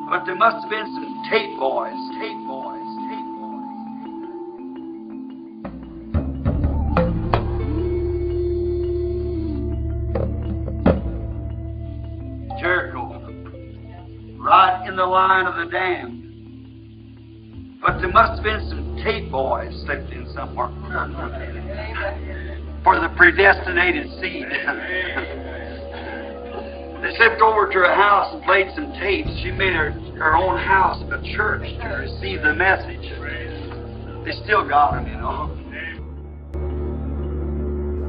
But there must have been some tape boys, tape boys, tape boys. Jericho, right in the line of the damned. But there must have been some tape boys slipped in somewhere for the predestinated seed. They slipped over to her house and played some tapes. She made her own house a church to receive the message. They still got them, you know.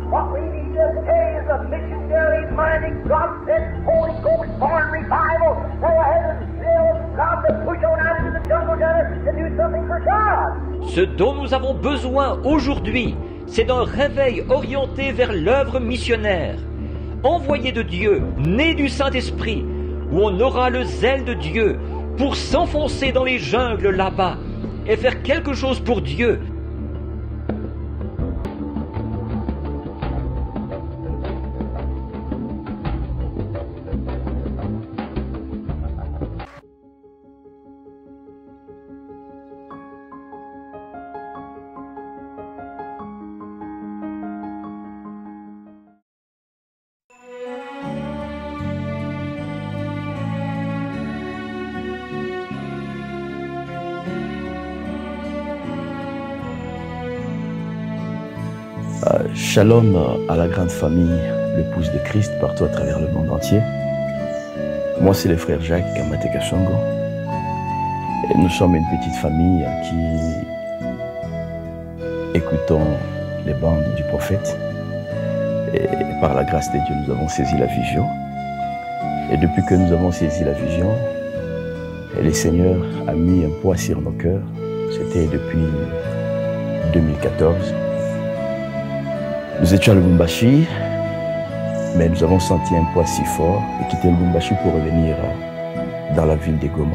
What we need today is a missionary-minded, God-sent, Holy Ghost-born revival that will have the zeal of God to push on out into the jungle to do something for God. Ce dont nous avons besoin aujourd'hui, c'est d'un réveil orienté vers l'œuvre missionnaire, envoyé de Dieu, né du Saint-Esprit, où on aura le zèle de Dieu pour s'enfoncer dans les jungles là-bas et faire quelque chose pour Dieu. Shalom à la grande famille, l'épouse de Christ partout à travers le monde entier. Moi, c'est le frère Jacques Amatekasongo. Et nous sommes une petite famille qui écoutons les bandes du prophète. Et par la grâce de Dieu, nous avons saisi la vision. Et depuis que nous avons saisi la vision, le Seigneur a mis un poids sur nos cœurs. C'était depuis 2014. Nous étions à Lubumbashi, mais nous avons senti un poids si fort et quitté Lubumbashi pour revenir dans la ville de Goma.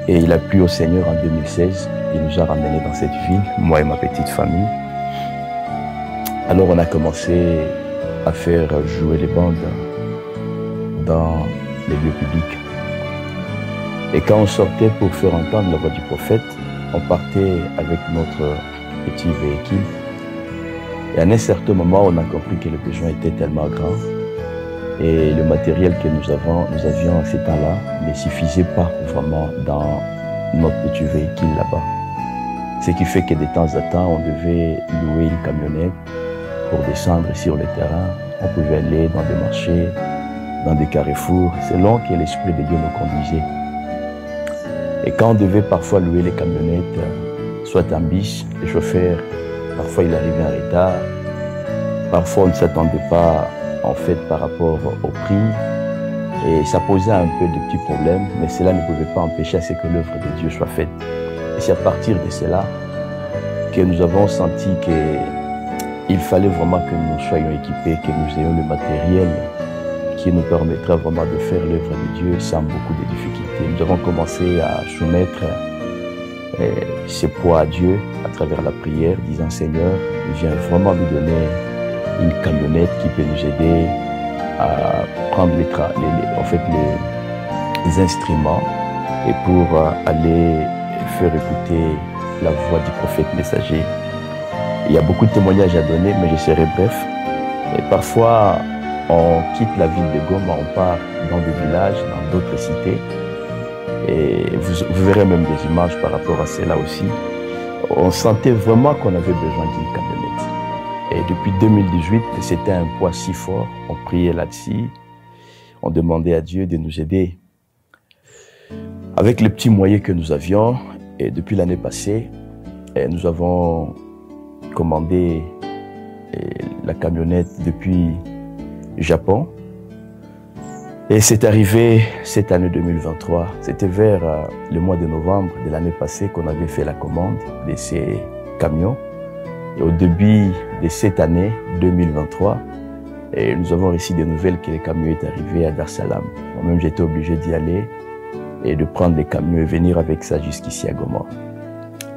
Et il a plu au Seigneur en 2016, il nous a ramenés dans cette ville, moi et ma petite famille. Alors on a commencé à faire jouer les bandes dans les lieux publics. Et quand on sortait pour faire entendre la voix du prophète, on partait avec notre petit véhicule. Et à un certain moment, on a compris que le besoin était tellement grand et le matériel que nous avions à ce temps-là ne suffisait pas vraiment dans notre petit véhicule là-bas. Ce qui fait que de temps à temps, on devait louer une camionnette pour descendre sur le terrain. On pouvait aller dans des marchés, dans des carrefours, selon que l'Esprit de Dieu nous conduisait. Et quand on devait parfois louer les camionnettes, soit en bis, le chauffeur, parfois il arrivait en retard, parfois on ne s'attendait pas en fait par rapport au prix et ça posait un peu de petits problèmes, mais cela ne pouvait pas empêcher à ce que l'œuvre de Dieu soit faite. Et c'est à partir de cela que nous avons senti qu'il fallait vraiment que nous soyons équipés, que nous ayons le matériel qui nous permettra vraiment de faire l'œuvre de Dieu sans beaucoup de difficultés. Nous avons commencé à soumettre ce poids à Dieu à travers la prière, disant Seigneur, viens vraiment nous donner une camionnette qui peut nous aider à prendre les instruments et pour aller faire écouter la voix du prophète messager. Il y a beaucoup de témoignages à donner, mais je serai bref. Et parfois, on quitte la ville de Goma, on part dans des villages, dans d'autres cités. Et vous verrez même des images par rapport à cela aussi. On sentait vraiment qu'on avait besoin d'une camionnette. Et depuis 2018, c'était un poids si fort. On priait là-dessus. On demandait à Dieu de nous aider. Avec les petits moyens que nous avions, et depuis l'année passée, nous avons commandé la camionnette depuis le Japon. Et c'est arrivé cette année 2023. C'était vers le mois de novembre de l'année passée qu'on avait fait la commande de ces camions. Et au début de cette année 2023, nous avons reçu des nouvelles que les camions étaient arrivés à Dar es Salaam. Moi-même, j'étais obligé d'y aller et de prendre les camions et venir avec ça jusqu'ici à Goma.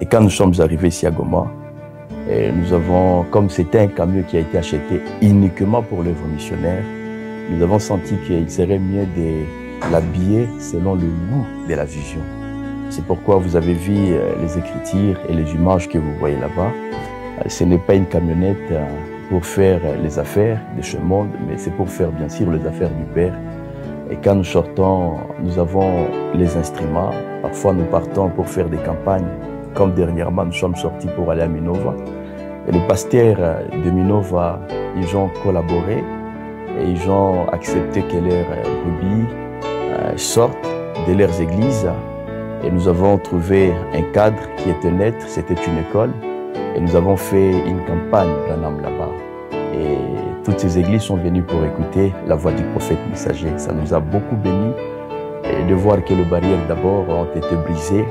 Et quand nous sommes arrivés ici à Goma, nous avons, comme c'était un camion qui a été acheté uniquement pour l'œuvre missionnaire, nous avons senti qu'il serait mieux l'habiller selon le goût de la vision. C'est pourquoi vous avez vu les écritures et les images que vous voyez là-bas. Ce n'est pas une camionnette pour faire les affaires de ce monde, mais c'est pour faire bien sûr les affaires du Père. Et quand nous sortons, nous avons les instruments. Parfois, nous partons pour faire des campagnes. Comme dernièrement, nous sommes sortis pour aller à Minova. Et le pasteur de Minova, ils ont collaboré et ils ont accepté que leurs brebis sortent de leurs églises. Et nous avons trouvé un cadre qui était net, c'était une école. Et nous avons fait une campagne là-bas. Et toutes ces églises sont venues pour écouter la voix du prophète messager. Ça nous a beaucoup bénis de voir que les barrières d'abord ont été brisées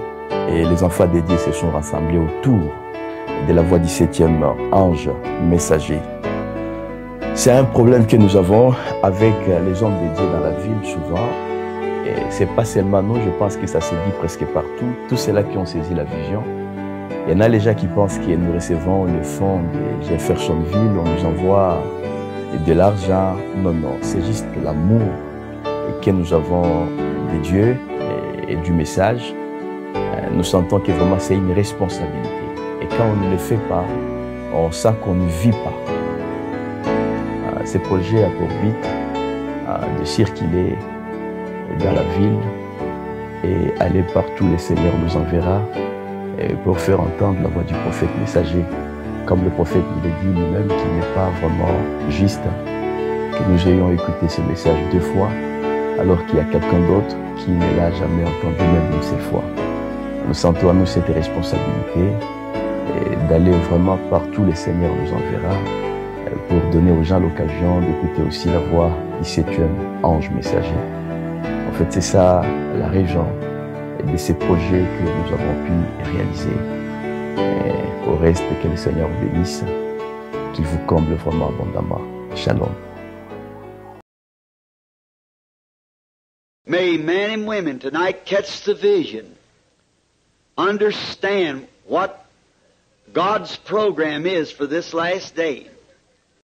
et les enfants de Dieu se sont rassemblés autour de la voix du 7e ange messager. C'est un problème que nous avons avec les hommes de Dieu dans la ville souvent. Et c'est pas seulement nous, je pense que ça se dit presque partout. Tous ceux-là qui ont saisi la vision. Il y en a les gens qui pensent que nous recevons le fonds de Jeffersonville, on nous envoie de l'argent. Non, non, c'est juste l'amour que nous avons de Dieu et du message. Nous sentons que vraiment c'est une responsabilité. Et quand on ne le fait pas, on sent qu'on ne vit pas. Ce projet a pour but de circuler dans la ville et aller partout, le Seigneur nous enverra pour faire entendre la voix du prophète messager. Comme le prophète nous l'a dit lui-même, qu'il n'est pas vraiment juste que nous ayons écouté ce message 2 fois, alors qu'il y a quelqu'un d'autre qui ne l'a jamais entendu même une seule fois. Nous sentons à nous cette responsabilité d'aller vraiment partout, le Seigneur nous enverra pour donner aux gens l'occasion d'écouter aussi la voix du 7e ange messager. En fait, c'est ça la raison de ces projets que nous avons pu réaliser. Et au reste, que le Seigneur vous bénisse, qu'il vous comble vraiment abondamment. Shalom. May men and women tonight catch the vision, understand what God's program is for this last day.